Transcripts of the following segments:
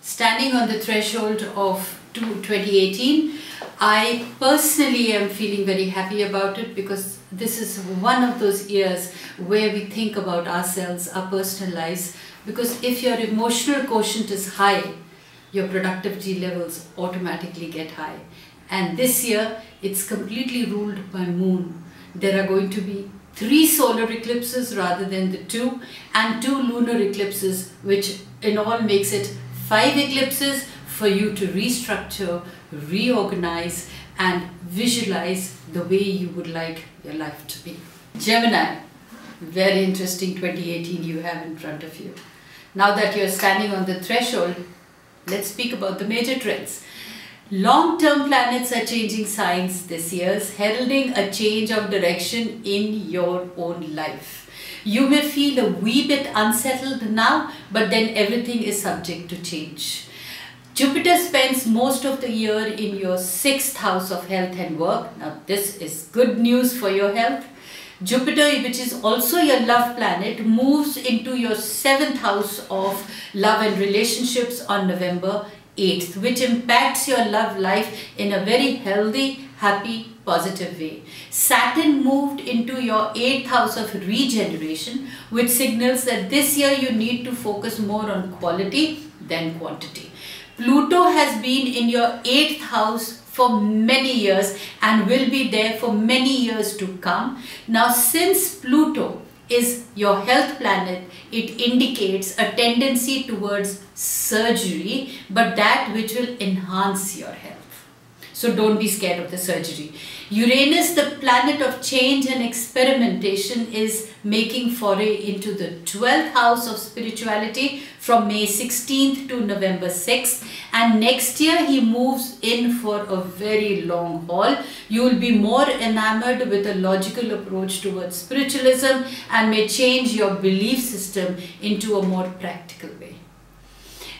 standing on the threshold of 2018. I personally am feeling very happy about it because this is one of those years where we think about ourselves, our personal lives, because if your emotional quotient is high, your productivity levels automatically get high. And this year, it's completely ruled by moon. There are going to be 3 solar eclipses rather than the 2, and 2 lunar eclipses, which in all makes it 5 eclipses for you to restructure, reorganize and visualize the way you would like your life to be. Gemini, very interesting 2018 you have in front of you. Now that you're standing on the threshold, let's speak about the major trends. Long-term planets are changing signs this year, heralding a change of direction in your own life. You may feel a wee bit unsettled now, but then everything is subject to change. Jupiter spends most of the year in your 6th house of health and work. Now this is good news for your health. Jupiter, which is also your love planet, moves into your 7th house of love and relationships on November 8th, which impacts your love life in a very healthy, happy, positive way. Saturn moved into your 8th house of regeneration, which signals that this year you need to focus more on quality than quantity. Pluto has been in your 8th house for many years and will be there for many years to come. Now, since Pluto is your health planet, it indicates a tendency towards surgery, but that which will enhance your health. So don't be scared of the surgery. Uranus, the planet of change and experimentation, is making foray into the 12th house of spirituality from May 16th to November 6th. And next year he moves in for a very long haul. You will be more enamored with a logical approach towards spiritualism and may change your belief system into a more practical way.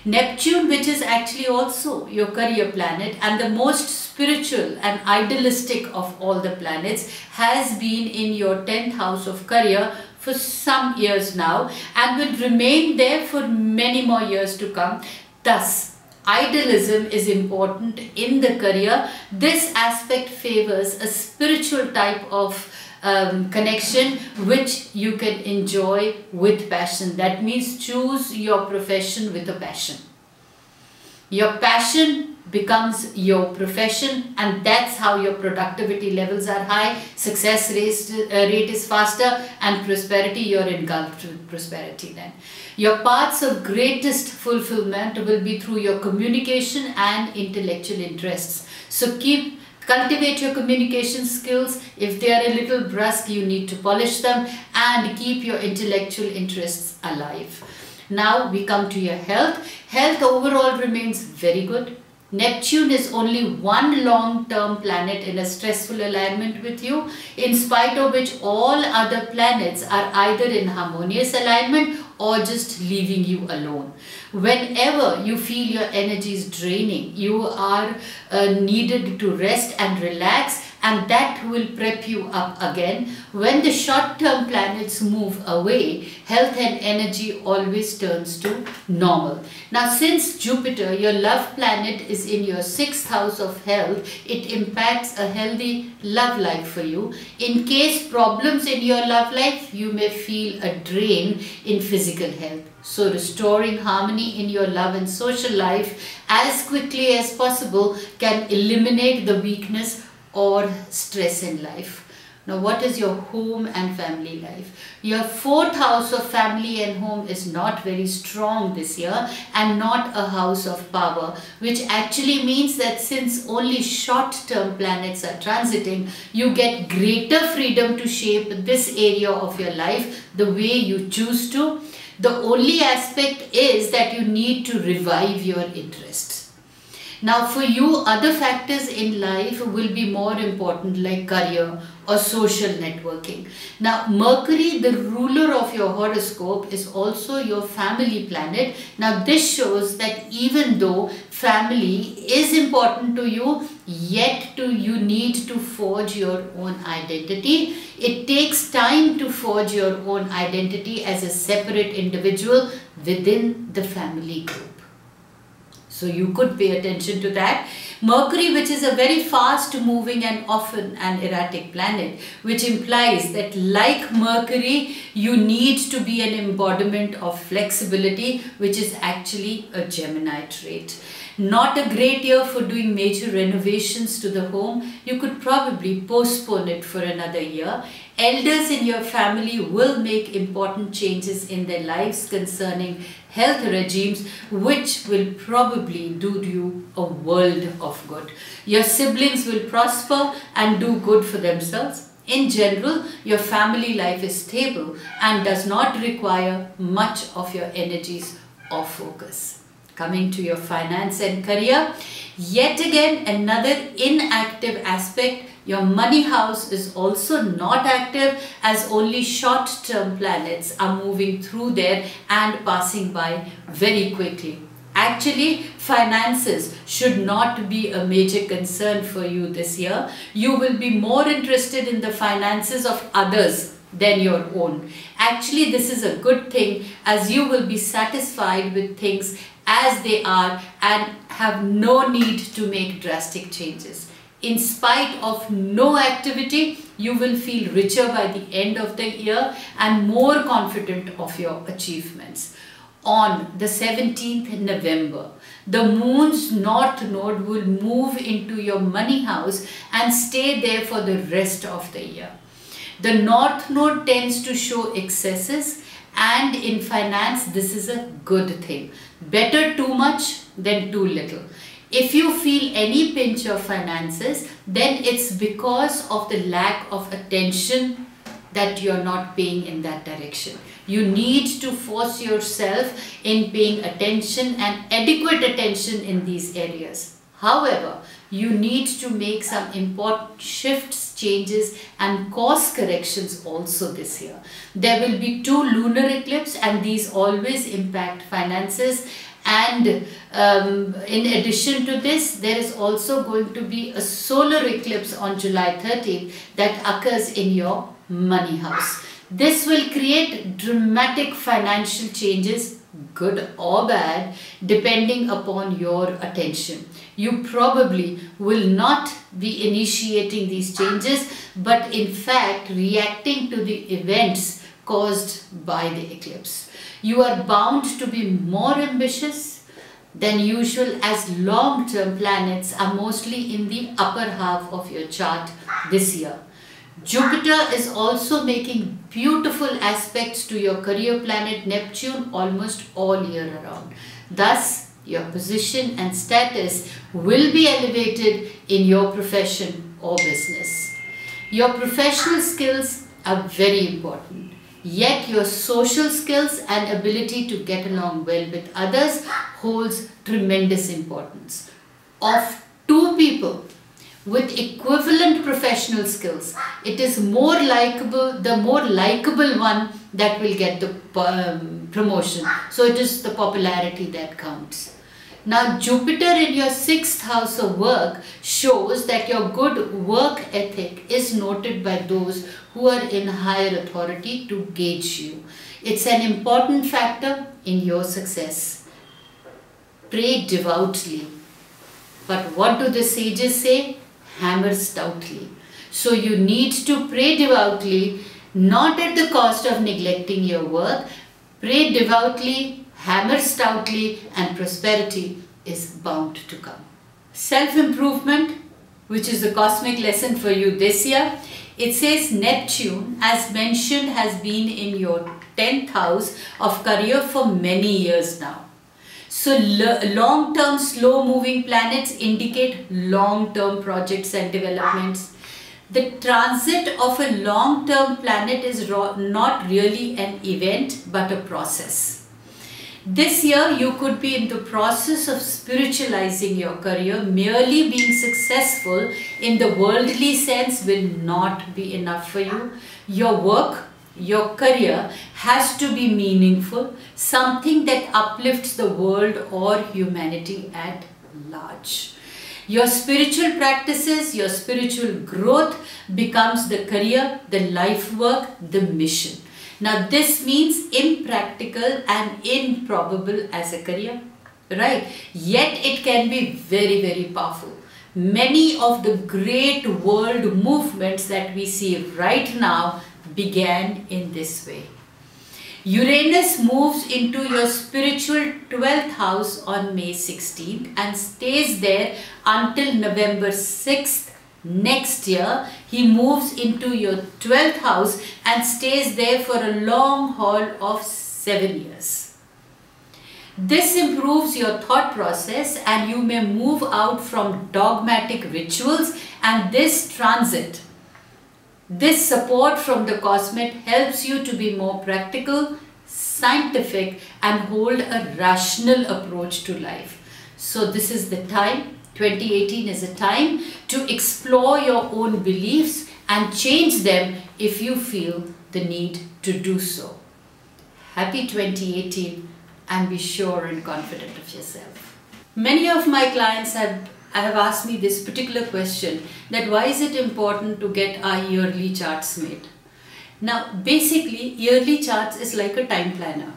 Neptune, which is actually also your career planet and the most spiritual and idealistic of all the planets, has been in your 10th house of career for some years now and will remain there for many more years to come. Thus, idealism is important in the career. This aspect favors a spiritual type of connection which you can enjoy with passion. That means choose your profession with a passion. Your passion becomes your profession, and that's how your productivity levels are high, success rate is faster, and prosperity, you're engulfed with prosperity then. Your paths of greatest fulfillment will be through your communication and intellectual interests. So cultivate your communication skills. If they are a little brusque, you need to polish them and keep your intellectual interests alive. Now we come to your health. Health overall remains very good. Neptune is only one long-term planet in a stressful alignment with you, in spite of which all other planets are either in harmonious alignment or just leaving you alone. Whenever you feel your energy is draining, you are needed to rest and relax, and that will prep you up again. When the short-term planets move away, health and energy always turns to normal. Now, since Jupiter, your love planet, is in your 6th house of health, it impacts a healthy love life for you. In case problems in your love life, you may feel a drain in physical health. So restoring harmony in your love and social life as quickly as possible can eliminate the weakness or stress in life. Now, what is your home and family life? Your 4th house of family and home is not very strong this year and not a house of power, which actually means that since only short-term planets are transiting, you get greater freedom to shape this area of your life the way you choose to. The only aspect is that you need to revive your interests. Now, for you, other factors in life will be more important, like career or social networking. Now, Mercury, the ruler of your horoscope, is also your family planet. Now, this shows that even though family is important to you, yet you need to forge your own identity. It takes time to forge your own identity as a separate individual within the family group. So you could pay attention to that. Mercury, which is a very fast moving and often an erratic planet, which implies that like Mercury, you need to be an embodiment of flexibility, which is actually a Gemini trait. Not a great year for doing major renovations to the home. You could probably postpone it for another year. Elders in your family will make important changes in their lives concerning health regimes, which will probably do you a world of good. Your siblings will prosper and do good for themselves. In general, your family life is stable and does not require much of your energies or focus. Coming to your finance and career, yet again another inactive aspect. Your money house is also not active, as only short-term planets are moving through there and passing by very quickly. Actually, finances should not be a major concern for you this year. You will be more interested in the finances of others than your own. Actually, this is a good thing, as you will be satisfied with things as they are and have no need to make drastic changes. In spite of no activity, you will feel richer by the end of the year and more confident of your achievements. On the 17th November, the moon's north node will move into your money house and stay there for the rest of the year. The north node tends to show excesses, and in finance this is a good thing. Better too much than too little. If you feel any pinch of finances, then it's because of the lack of attention that you're not paying in that direction. You need to force yourself in paying attention and adequate attention in these areas. However, you need to make some important shifts, changes and course corrections also this year. There will be 2 lunar eclipses and these always impact finances. And in addition to this, there is also going to be a solar eclipse on July 30th that occurs in your money house. This will create dramatic financial changes, good or bad, depending upon your attention. You probably will not be initiating these changes, but in fact reacting to the events caused by the eclipse. You are bound to be more ambitious than usual, as long-term planets are mostly in the upper half of your chart this year. Jupiter is also making beautiful aspects to your career planet Neptune almost all year around. Thus, your position and status will be elevated in your profession or business. Your professional skills are very important, yet your social skills and ability to get along well with others holds tremendous importance. Of 2 people with equivalent professional skills, it is more likable, the more likable one that will get the promotion. So it is the popularity that counts. Now Jupiter in your 6th house of work shows that your good work ethic is noted by those who are in higher authority to gauge you. It's an important factor in your success. Pray devoutly. But what do the sages say? Hammer stoutly. So you need to pray devoutly, not at the cost of neglecting your work. Pray devoutly, hammer stoutly, and prosperity is bound to come. Self-improvement, which is the cosmic lesson for you this year. It says Neptune, as mentioned, has been in your 10th house of career for many years now. So long-term slow-moving planets indicate long-term projects and developments. The transit of a long-term planet is not really an event but a process. This year you could be in the process of spiritualizing your career. Merely being successful in the worldly sense will not be enough for you. Your work, your career has to be meaningful, something that uplifts the world or humanity at large. Your spiritual practices, your spiritual growth becomes the career, the life work, the mission. Now this means impractical and improbable as a career. right? Yet it can be very, very powerful. Many of the great world movements that we see right now began in this way. Uranus moves into your spiritual 12th house on May 16th and stays there until November 6th next year. He moves into your 12th house and stays there for a long haul of 7 years. This improves your thought process and you may move out from dogmatic rituals, and this transit, this support from the cosmate helps you to be more practical, scientific, and hold a rational approach to life. So this is the time, 2018 is a time to explore your own beliefs and change them if you feel the need to do so. Happy 2018 and be sure and confident of yourself. Many of my clients have asked me this particular question, that why is it important to get our yearly charts made? Now basically yearly charts is like a time planner.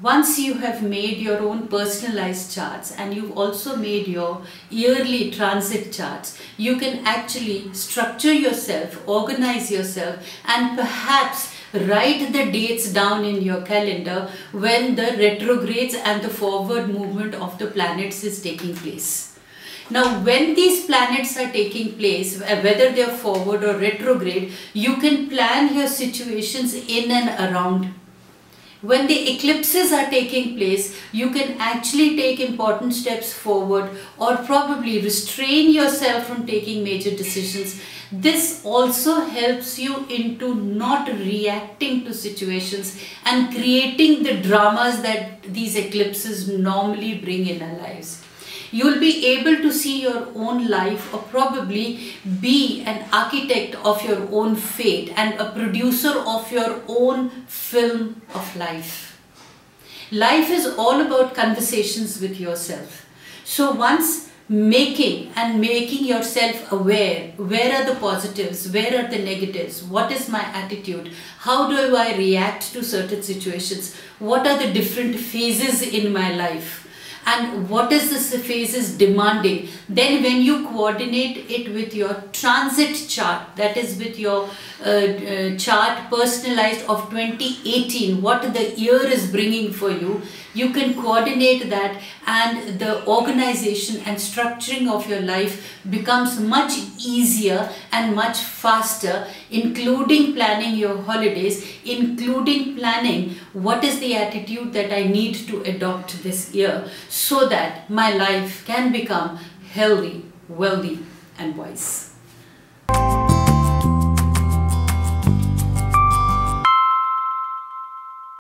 Once you have made your own personalized charts and you've also made your yearly transit charts, you can actually structure yourself, organize yourself, and perhaps write the dates down in your calendar when the retrogrades and the forward movement of the planets is taking place. Now when these planets are taking place, whether they are forward or retrograde, you can plan your situations in and around. When the eclipses are taking place, you can actually take important steps forward or probably restrain yourself from taking major decisions. This also helps you into not reacting to situations and creating the dramas that these eclipses normally bring in our lives. You will be able to see your own life or probably be an architect of your own fate and a producer of your own film of life. Life is all about conversations with yourself. So once making yourself aware, where are the positives, where are the negatives, what is my attitude, how do I react to certain situations, what are the different phases in my life, and what is this phases demanding. Then when you coordinate it with your transit chart, that is with your chart personalized of 2018, what the year is bringing for you, you can coordinate that, and the organization and structuring of your life becomes much easier and much faster, including planning your holidays, including planning what is the attitude that I need to adopt this year so that my life can become healthy, wealthy, and wise.